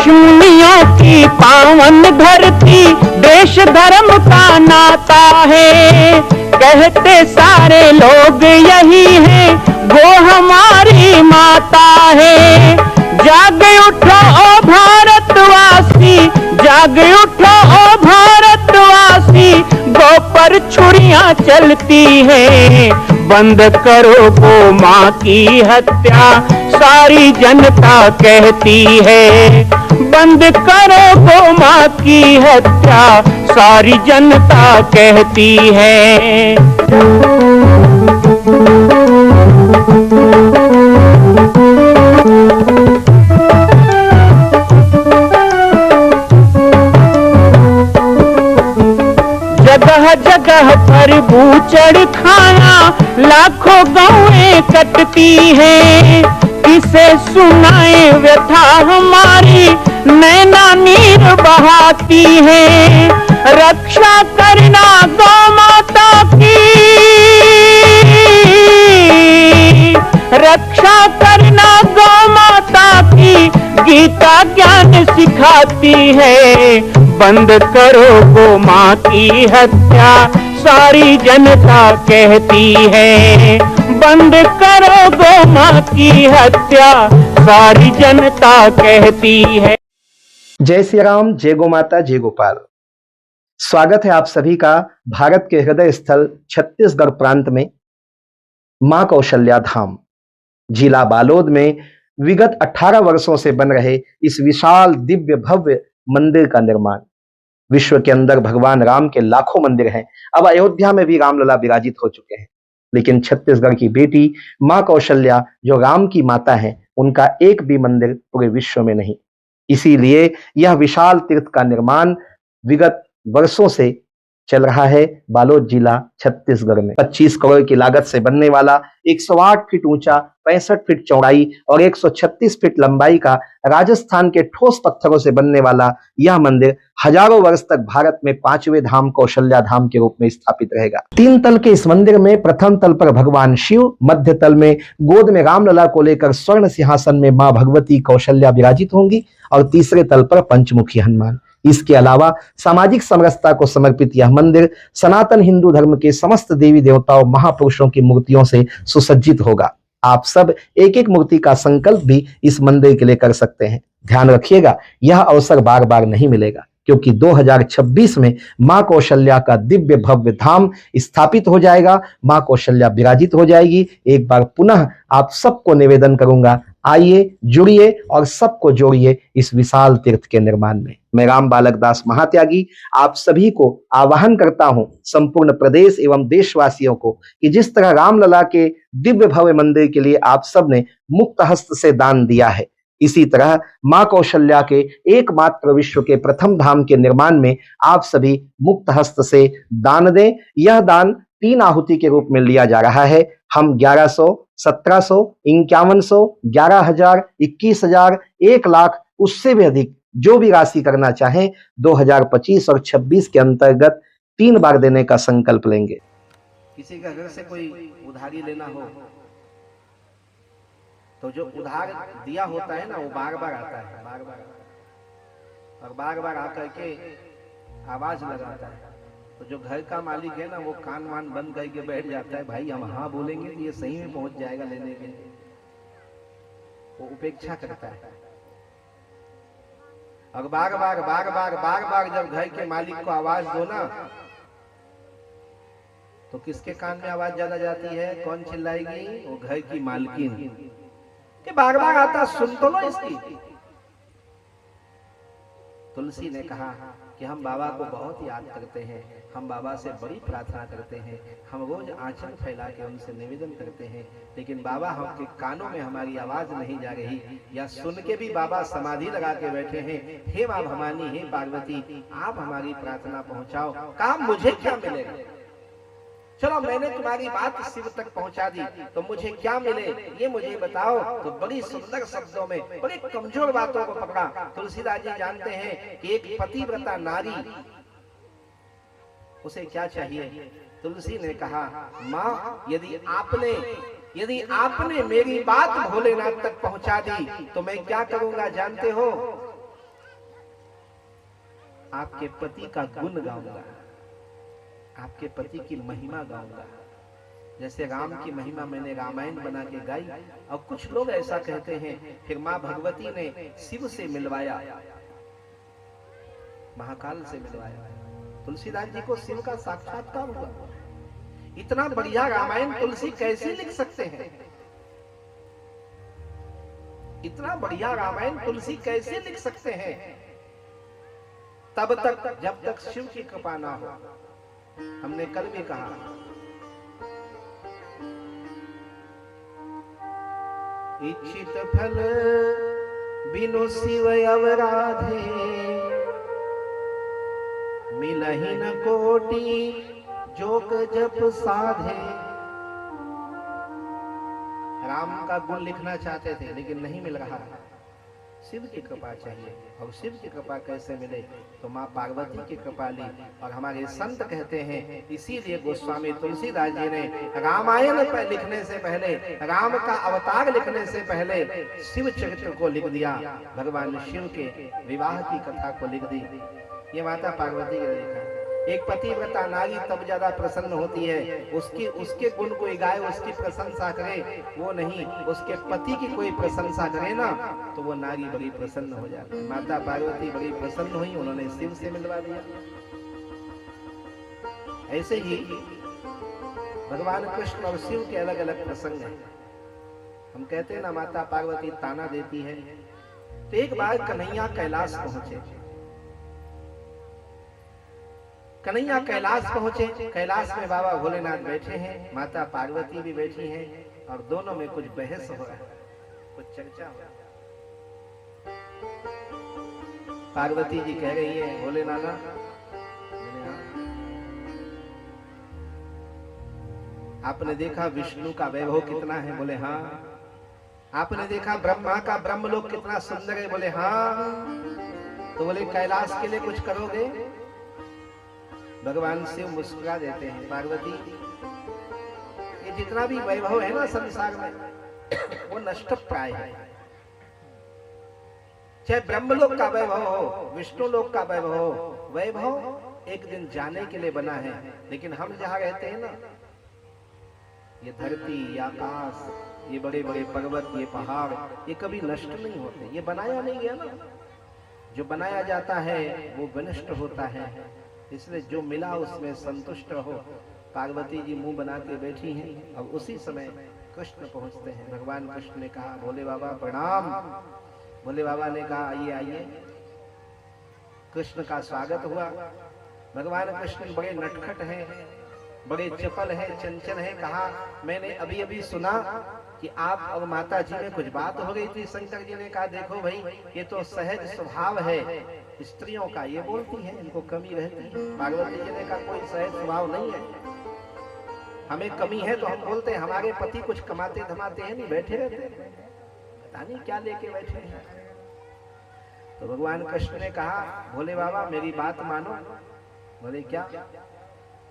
ऋषिमुनियों की पावन धरती, देश धर्म का नाता है। कहते सारे लोग यही है, वो हमारी माता है। जाग उठो ओ भारतवासी, जाग उठो ओ भारतवासी, गो पर छुरियां चलती है। बंद करो गो माँ की हत्या, सारी जनता कहती है। बंद करो गो माँ की हत्या, सारी जनता कहती है। जगह जगह पर बूचड़ खाना, लाखों गौएं कटती हैं। किसे सुनाए व्यथा हमारी, नैना नीर बहाती है। रक्षा करना गौ माता की, रक्षा करना गौ माता की, गीता ज्ञान सिखाती है। बंद करो गो माँ की हत्या, सारी जनता कहती है। बंद करो गो माँ की हत्या, सारी जनता कहती है। जय श्री राम, जय गौ माता, जय गोपाल। स्वागत है आप सभी का भारत के हृदय स्थल छत्तीसगढ़ प्रांत में मां कौशल्या धाम जिला बालोद में विगत 18 वर्षों से बन रहे इस विशाल दिव्य भव्य मंदिर का निर्माण। विश्व के अंदर भगवान राम के लाखों मंदिर हैं। अब अयोध्या में भी रामलला विराजित हो चुके हैं, लेकिन छत्तीसगढ़ की बेटी मां कौशल्या जो राम की माता है, उनका एक भी मंदिर पूरे विश्व में नहीं। इसीलिए यह विशाल तीर्थ का निर्माण विगत वर्षों से चल रहा है बालोद जिला छत्तीसगढ़ में। 25 करोड़ की लागत से बनने वाला 108 फीट ऊंचा, 65 फीट चौड़ाई और 136 फीट लंबाई का राजस्थान के ठोस पत्थरों से बनने वाला यह मंदिर हजारों वर्ष तक भारत में 5वें धाम कौशल्या धाम के रूप में स्थापित रहेगा। 3 तल के इस मंदिर में प्रथम तल पर भगवान शिव, मध्य तल में गोद में रामलला को लेकर स्वर्ण सिंहासन में मां भगवती कौशल्या विराजित होंगी और तीसरे तल पर पंचमुखी हनुमान। इसके अलावा सामाजिक समरसता को समर्पित यह मंदिर सनातन हिंदू धर्म के समस्त देवी देवताओं महापुरुषों की मूर्तियों से सुसज्जित होगा। आप सब एक एक मूर्ति का संकल्प भी इस मंदिर के लिए कर सकते हैं। ध्यान रखिएगा, यह अवसर बार बार नहीं मिलेगा, क्योंकि 2026 में मां कौशल्या का दिव्य भव्य धाम स्थापित हो जाएगा। मां कौशल्या विराजित हो जाएगी। एक बार पुनः आप सबको निवेदन करूंगा, आइए, जुड़िए और सबको जोड़िए इस विशाल तीर्थ के निर्माण में। मैं राम बालक दास महात्यागी आप सभी को आह्वान करता हूं, संपूर्ण प्रदेश एवं देशवासियों को, कि जिस तरह रामलला के दिव्य भव्य मंदिर के लिए आप सब ने मुक्त हस्त से दान दिया है, इसी तरह मां कौशल्या के एकमात्र विश्व के प्रथम धाम के निर्माण में आप सभी मुक्त हस्त से दान दें। यह दान 3 आहुति के रूप में लिया जा रहा है। हम 1100, 1700, 5100, 11,000, 21,000, 1 लाख, उससे भी अधिक जो भी राशि करना चाहें 2025 और 26 के अंतर्गत 3 बार देने का संकल्प लेंगे। किसी का घर से कोई उधारी लेना हो तो जो उधार दिया होता है ना, वो बार बार आता है, बार बार, और बार बार आकर के आवाज लगाता है। तो जो घर का मालिक है ना, वो कान वान बंद करके बैठ जाता है, भाई हम हाँ बोलेंगे तो ये सही में पहुंच जाएगा लेने के लिए। वो उपेक्षा करता है और बार बार जब घर के मालिक को आवाज दो ना, तो किसके कान में आवाज ज्यादा जाती है? कौन चिल्लाएगी? वो घर की मालकिन कि बार बार आता, सुन तो लो इसकी। तुलसी ने कहा कि हम बाबा को बहुत याद करते हैं, हम बाबा से बड़ी प्रार्थना करते हैं, हम रोज आंचल फैला के उनसे निवेदन करते हैं, लेकिन बाबा हमके कानों में हमारी आवाज नहीं जा रही, या सुन के भी बाबा समाधि लगा के बैठे हैं। हे मां भवानी, हे पार्वती, आप हमारी प्रार्थना पहुंचाओ। कहा मुझे क्या मिलेगा? चलो मैंने तुम्हारी बात शिव तक पहुंचा दी, तो मुझे क्या मिले ये मुझे बताओ। तो बड़ी सुंदर शब्दों में बड़ी कमजोर बातों को पकड़ा। तुलसीदास जी जानते हैं कि एक पतिव्रता नारी, उसे क्या चाहिए? तुलसी ने कहा, माँ यदि आपने मेरी बात भोलेनाथ तक पहुंचा दी तो मैं क्या करूंगा जानते हो? आपके पति का गुण गाऊंगा, आपके पति की महिमा गाऊंगा। जैसे राम की महिमा मैंने रामायण बना के गाई। और कुछ लोग ऐसा कहते हैं फिर माँ भगवती ने शिव से मिलवाया, महाकाल से मिलवाया। तुलसीदास जी को शिव का साक्षात्कार हुआ। इतना बढ़िया रामायण तुलसी कैसे लिख सकते हैं? इतना बढ़िया रामायण तुलसी कैसे लिख सकते हैं? तब तक जब तक शिव की कृपा ना हो। हमने कल भी कहा, इच्छित फल बिनु शिव अवराधे, मिलहि न कोटि जोग जप साधे। राम का गुण लिखना चाहते थे लेकिन नहीं मिल रहा। शिव की कृपा चाहिए। और शिव की कृपा कैसे मिले? तो माँ पार्वती की कृपा ली। और हमारे संत कहते हैं, इसीलिए गोस्वामी तुलसीदास जी ने रामायण पर लिखने से पहले, राम का अवतार लिखने से पहले शिव चरित्र को लिख दिया। भगवान शिव के विवाह की कथा को लिख दी। ये माता पार्वती ने लिखा। एक पतिव्रता नारी तब ज्यादा प्रसन्न होती है, उसके गुण को गाए, उसकी प्रशंसा करे, वो नहीं उसके पति की कोई प्रशंसा करे ना तो वो नारी बड़ी प्रसन्न हो जाती है। माता पार्वती बड़ी प्रसन्न हुई, उन्होंने शिव से मिलवा दिया। ऐसे ही भगवान कृष्ण और शिव के अलग अलग प्रसंग हैं। हम कहते हैं ना, माता पार्वती ताना देती है। तो एक बार कन्हैया कैलाश पहुंचे। कन्हैया कैलाश पहुंचे। कैलाश में बाबा भोलेनाथ बैठे हैं, माता पार्वती भी बैठी हैं और दोनों में कुछ बहस हो रहा है, कुछ चर्चा हो रहा है। पार्वती जी कह रही है, भोले नाना आपने देखा विष्णु का वैभव कितना है? बोले हाँ। आपने देखा ब्रह्मा का ब्रह्मलोक कितना सुंदर है? बोले हाँ। तो बोले कैलाश के लिए कुछ करोगे? भगवान शिव मुस्कुरा देते हैं, पार्वती ये जितना भी वैभव है ना संसार में वो नष्ट प्राय है। चाहे ब्रह्मलोक का वैभव हो, विष्णु लोक का वैभव हो, वैभव एक दिन जाने के लिए बना है। लेकिन हम जहाँ रहते हैं ना, ये धरती, ये आकाश, ये बड़े बड़े पर्वत, ये पहाड़, ये कभी नष्ट नहीं होते। ये बनाया नहीं गया ना। जो बनाया जाता है वो विनष्ट होता है। इसलिए जो मिला उसमें संतुष्ट रहो। पार्वती जी मुंह बना के बैठी हैं और उसी समय कृष्ण पहुंचते हैं। भगवान कृष्ण ने कहा, भोले बाबा प्रणाम। भोले बाबा ने कहा, आइए आइए। कृष्ण का स्वागत हुआ। भगवान कृष्ण बड़े नटखट हैं, बड़े चपल हैं, चंचल हैं। कहा, मैंने अभी अभी सुना कि आप और माता जी में कुछ बात हो गई थी। शंकर जी ने कहा, देखो भाई, ये तो सहज स्वभाव है स्त्रियों का, ये बोलती हैं, इनको कमी रहती है। पार्वती जी ने कहा, कोई सहज स्वभाव नहीं है, हमें कमी है तो हम बोलते हैं। हमारे पति कुछ कमाते धमाते हैं नहीं, बैठे रहते हैं, पता नहीं क्या लेके बैठे हैं। तो भगवान कृष्ण ने कहा, भोले बाबा मेरी बात मानो। बोले क्या?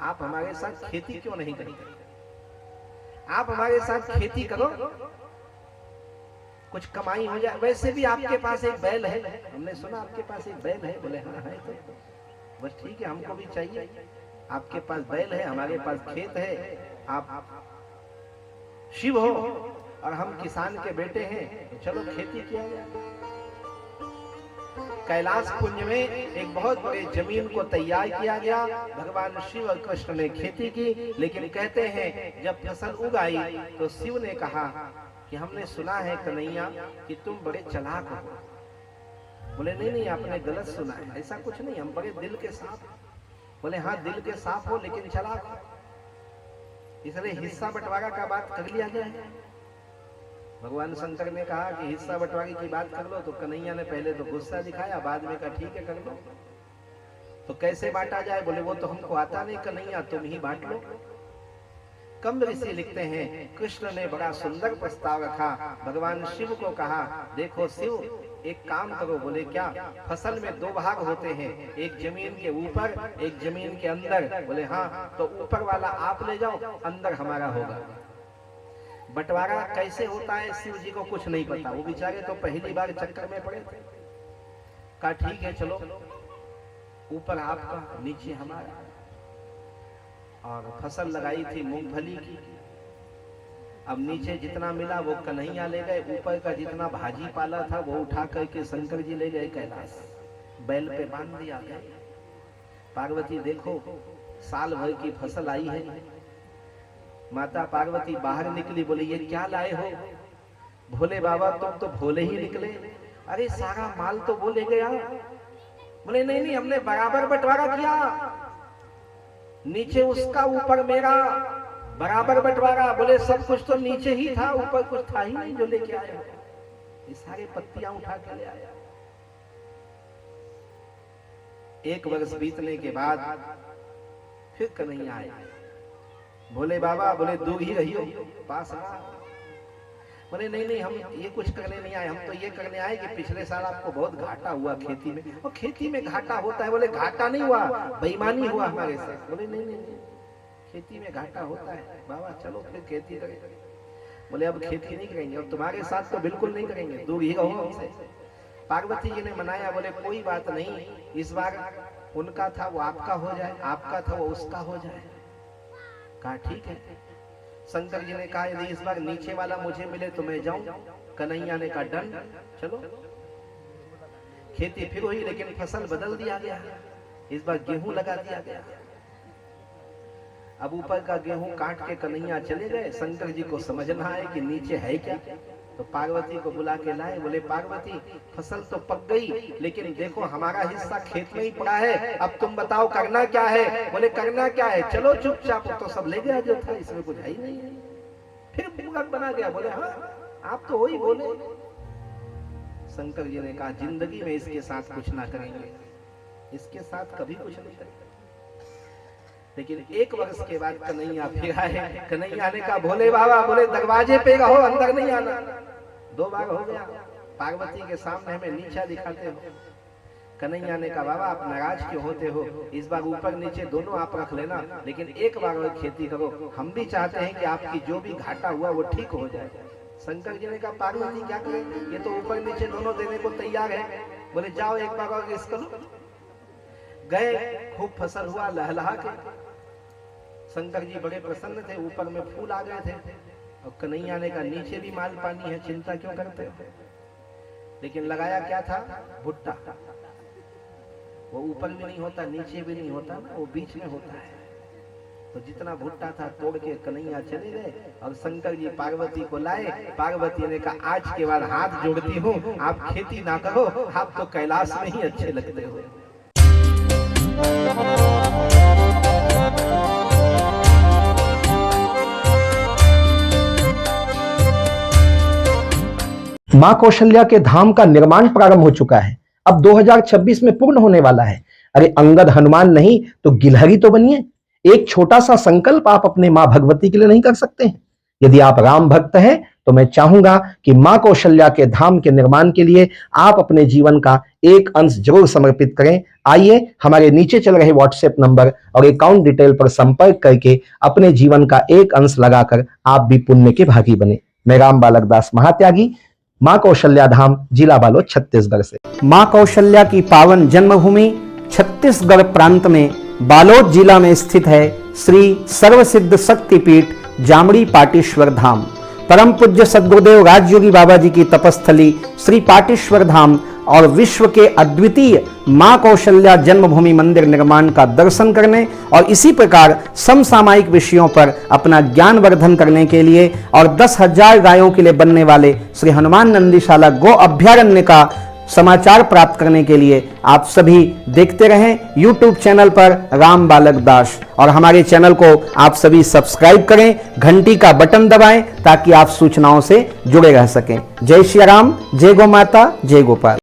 आप हमारे साथ खेती क्यों नहीं करते? आप हमारे साथ खेती करो, कुछ कमाई हो जाए। वैसे भी आपके पास एक बैल है, हमने सुना आपके पास एक बैल है। बोले हाँ है। तो बस ठीक है, हमको भी चाहिए। आपके पास बैल है, हमारे पास खेत है, आप शिव हो और हम किसान के बेटे हैं, तो चलो खेती किया जाए। कैलाश कुंज में एक बहुत बड़ी जमीन को तैयार किया गया। भगवान शिव और कृष्ण ने खेती की। लेकिन कहते हैं जब फसल उग आई तो शिव ने कहा कि हमने सुना है कन्हैया कि तुम बड़े चालाक हो। बोले नहीं नहीं, आपने गलत सुना है, ऐसा कुछ नहीं, हम बड़े दिल के साफ। बोले हाँ, दिल के साफ हो लेकिन चालाक हो। इसलिए हिस्सा बंटवारा का बात कर लिया गया है। भगवान शंकर ने कहा कि हिस्सा बंटवारे की बात कर लो, तो कन्हैया ने पहले तो गुस्सा दिखाया, बाद में कहा ठीक है कर लो। तो कैसे बांटा जाए? बोले वो तो हमको आता नहीं कन्हैया, तुम ही बांट लो। कम ऋषि लिखते हैं, कृष्ण ने बड़ा सुंदर प्रस्ताव रखा। भगवान शिव को कहा, देखो शिव, एक काम करो। बोले क्या? फसल में दो भाग होते हैं, एक जमीन के ऊपर, एक जमीन के अंदर। बोले हाँ, तो ऊपर वाला आप ले जाओ, अंदर हमारा होगा। बंटवारा कैसे होता है शिव जी को कुछ नहीं पता, वो बेचारे तो पहली बार चक्कर में पड़े थे। कहा ठीक है चलो। ऊपर आपका, नीचे हमारा। और फसल लगाई थी मूंगफली की। अब नीचे जितना मिला वो कन्हैया ले गए, ऊपर का जितना भाजी पाला था वो उठा करके शंकर जी ले गए कैलाश, बैल पे बांध दिया गया। पार्वती देखो, साल भर की फसल आई है। माता पार्वती बाहर निकली, बोले ये क्या लाए हो? भोले बाबा तुम तो भोले ही निकले। अरे सारा माल तो वो ले गया। बोले नहीं नहीं, हमने बराबर बंटवारा किया, नीचे उसका ऊपर मेरा, बराबर बंटवारा। बोले सब कुछ तो नीचे ही था, ऊपर कुछ था ही नहीं जो लेके आए। ये सारे पत्तियां उठा के ले आया। 1 वर्ष बीतने के बाद फिर कन्हैया आए। भोले बाबा बोले दूर ही रहियो, पास ना। बोले नहीं नहीं, हम ये कुछ करने नहीं आए, हम तो ये करने आए कि पिछले साल आपको बहुत घाटा हुआ खेती में। और खेती में घाटा होता है? बोले घाटा नहीं हुआ, बेईमानी हुआ हमारे साथ। बोले नहीं नहीं, खेती में घाटा होता है बाबा, चलो फिर खेती करें। बोले अब खेती नहीं करेंगे, अब तुम्हारे साथ तो बिल्कुल नहीं करेंगे, दूर ही रहो हमसे। पार्वती जी ने मनाया, बोले कोई बात नहीं, इस बार उनका था वो आपका हो जाए, आपका था वो उसका हो जाए। कहा ठीक है। शंकर जी ने कहा यदि इस बार नीचे वाला मुझे मिले तो मैं जाऊं। कन्हैया ने कहा डन, चलो। खेती फिर हुई, लेकिन फसल बदल दिया गया। इस बार गेहूं लगा दिया गया। अब ऊपर का गेहूं काट के कन्हैया चले गए। शंकर जी को समझना है कि नीचे है क्या। तो पार्वती को बुला के लाए। बोले पार्वती, फसल तो पक गई, लेकिन देखो हमारा हिस्सा खेत में ही पड़ा है, अब तुम बताओ करना क्या है। बोले करना क्या है, चलो चुपचाप, तो सब ले गया जो था, इसमें कुछ है ही नहीं। फिर मूर्ख बना गया। बोले हाँ आप तो हो ही बोले। शंकर जी ने कहा जिंदगी में इसके साथ कुछ ना करेंगे, इसके साथ कभी कुछ नहीं करेंगे। लेकिन 1 वर्ष के बाद कन्हैया फिर आए। कन्हैया ने कहा भोले बाबा, बोले दरवाजे पे रहो, अंदर नहीं आना। 2 बार हो गया। पार्वती के सामने हमें नीचा दिखाते हो। कन्हैया ने कहा बाबा आप नाराज क्यों होते हो, इस बार ऊपर नीचे दोनों आप रख लेना, लेकिन एक बार और खेती करो। हम भी चाहते हैं कि आपकी जो भी घाटा हुआ वो ठीक हो जाए। शंकर जी ने कहा पार्वती क्या करें, ये तो ऊपर नीचे दोनों देने को तैयार है। बोले जाओ एक बार और रिस्क करो। गए, खूब फसल हुआ लहलहा के। शंकर जी बड़े प्रसन्न थे, ऊपर में फूल आ गए थे। और कन्हैया ने कहा नीचे भी माल पानी है, चिंता क्यों करते हो। लेकिन लगाया क्या था, भुट्टा। वो ऊपर भी नहीं होता, नीचे भी नहीं होता ना, वो बीच में होता है। तो जितना भुट्टा था तोड़ के कन्हैया चले गए और शंकर जी पार्वती को लाए। पार्वती ने कहा आज के बाद हाथ जोड़ती हूँ, आप खेती ना करो, आप तो कैलाश में ही अच्छे लगते हो। मां कौशल्या के धाम का निर्माण प्रारंभ हो चुका है, अब 2026 में पूर्ण होने वाला है। अरे अंगद हनुमान नहीं तो गिलहरी तो बनिए। एक छोटा सा संकल्प आप अपने मां भगवती के लिए नहीं कर सकते हैं? यदि आप राम भक्त हैं तो मैं चाहूंगा कि मां कौशल्या के धाम के निर्माण के लिए आप अपने जीवन का एक अंश जरूर समर्पित करें। आइए हमारे नीचे चल रहे व्हाट्सएप नंबर और अकाउंट डिटेल पर संपर्क करके अपने जीवन का एक अंश लगाकर आप भी पुण्य के भागी बने। मैं राम बालक दास महात्यागी, मां कौशल्या धाम, जिला बालोद, छत्तीसगढ़ से। मां कौशल्या की पावन जन्मभूमि छत्तीसगढ़ प्रांत में बालोद जिला में स्थित है श्री सर्वसिद्ध शक्तिपीठ जामड़ी पाटेश्वर धाम। परम पूज्य सद्गुरुदेव राजयोगी बाबा जी की तपस्थली श्री पाटेश्वर धाम और विश्व के अद्वितीय मां कौशल्या जन्मभूमि मंदिर निर्माण का दर्शन करने और इसी प्रकार समसामयिक विषयों पर अपना ज्ञान वर्धन करने के लिए और 10,000 गायों के लिए बनने वाले श्री हनुमान नंदीशाला गो अभ्यारण्य का समाचार प्राप्त करने के लिए आप सभी देखते रहें YouTube चैनल पर राम बालक दास, और हमारे चैनल को आप सभी सब्सक्राइब करें, घंटी का बटन दबाएं ताकि आप सूचनाओं से जुड़े रह सकें। जय श्री राम, जय गौ माता, जय गोपाल।